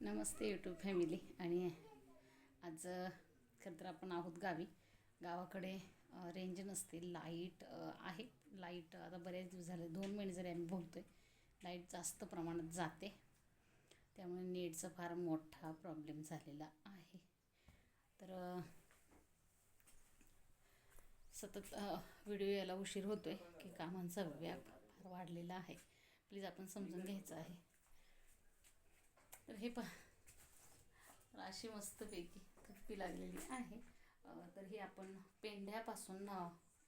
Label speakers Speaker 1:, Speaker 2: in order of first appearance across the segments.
Speaker 1: नमस्ते YouTube family. आणि आज खरं तर आपण आहोत गावी. गावाकडे रेंज नसते, लाईट आहे. लाईट आता बरेच दिवस झाले, 2 महिने जरी आम्ही बोलतो आहे, लाईट जास्त प्रमाणात जाते. त्यामुळे नेटचा फार मोठा प्रॉब्लेम झालेला आहे. तर सतत व्हिडिओ यायला उशीर होतो आहे की कामांचा व्याप फार वाढलेला आहे. प्लीज आपण समजून घ्यायचं आहे. तर हे तर अशी मस्तपैकी थप्पी लागलेली आहे. तर ही आपण पेंढ्यापासून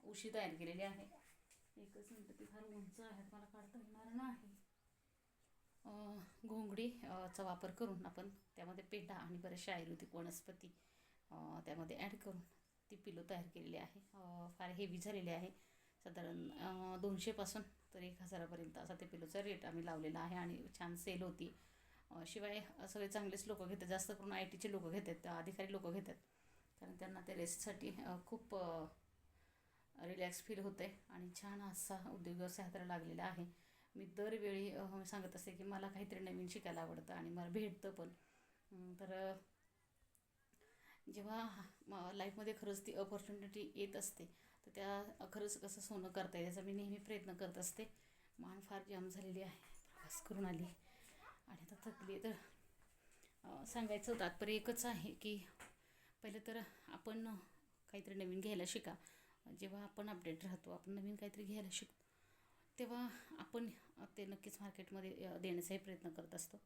Speaker 1: उशी तयार केलेली आहे. एकच मिनटं, ती फार उंच आहे, मला काढता येणार नाही. घोंगडी चा वापर करून आपण त्यामध्ये पेंढा आणि बरेचसे आयुर्वेदिक वनस्पती त्यामध्ये ॲड करून ती पिलो तयार केलेली आहे. फार हेवी झालेली आहे. साधारण 200पासून तर 1000पर्यंत असा ते पिलोचा रेट आम्ही लावलेला आहे आणि छान सेल होती. शिवाय सगळे चांगलेच लोक घेतात, जास्त करून IT चे लोक घेतात, अधिकारी लोक घेतात, कारण त्यांना ते रेस्टसाठी खूप रिलॅक्स फील होते आणि छान असा उद्योग व्यवसाय हाताला लागलेला आहे. मी दरवेळी सांगत असते की मला काहीतरी नवीन शिकायला आवडतं आणि मला भेटतं पण. तर जेव्हा लाईफमध्ये खरंच ती अपॉर्च्युनिटी येत असते तर त्या खरंच कसं सोनं करता येईल याचा मी नेहमी प्रयत्न करत असते. मान फार जाम झालेली आहे, प्रवास करून आली आणि आता थकली. तर सांगायचं तात्पर्य एकच आहे की पहिलं तर आपण काहीतरी नवीन घ्यायला शिका. जेव्हा आपण अपडेट राहतो, आपण नवीन काहीतरी घ्यायला शिकतो, तेव्हा आपण ते नक्कीच मार्केटमध्ये देण्याचाही प्रयत्न करत असतो.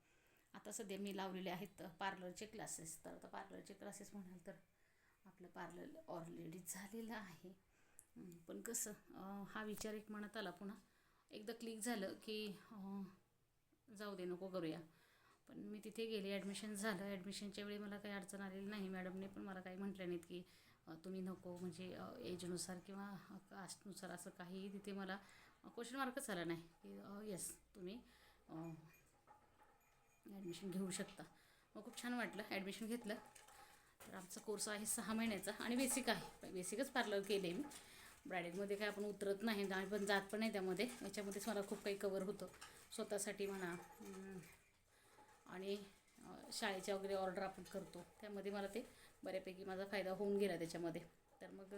Speaker 1: आता सध्या मी लावलेले आहेत पार्लरचे क्लासेस. तर आता पार्लरचे क्लासेस म्हणाल तर आपलं पार्लर ऑलरेडी झालेलं आहे. पण कसं हा विचार एक मनात आला, पुन्हा एकदा क्लिक झालं की जाऊ दे, नको करूया. पण मी तिथे गेले, ॲडमिशन झालं. ॲडमिशनच्या वेळी मला काही अडचण आलेली नाही. मॅडमने पण मला काही म्हटलं नाहीत की तुम्ही नको, म्हणजे एजनुसार किंवा कास्टनुसार असं काहीही तिथे मला क्वेश्चन मार्कच आला नाही की येस तुम्ही ॲडमिशन घेऊ शकता. मग खूप छान वाटलं, ॲडमिशन घेतलं. तर आमचा कोर्स आहे 6 महिन्याचा आणि बेसिक आहे. बेसिकच पार्लर केले मी. ब्रायडलमध्ये काय आपण उतरत नाही आणि पण जात पण नाही त्यामध्ये. याच्यामध्येच मला खूप काही कवर होतं स्वतःसाठी म्हणा, आणि शाळेच्या वगैरे ऑर्डर आपण करतो त्यामध्ये मला ते बऱ्यापैकी माझा फायदा होऊन गेला त्याच्यामध्ये. तर मग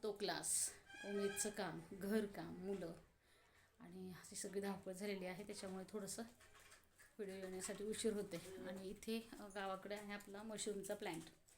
Speaker 1: तो क्लास, उमेदचं काम, घरकाम, मुलं आणि अशी सगळी धावपळ झालेली आहे. त्याच्यामुळे थोडंसं व्हिडिओ येण्यासाठी उशीर होते. आणि इथे गावाकडे आहे आपला मशरूमचा प्लॅन्ट.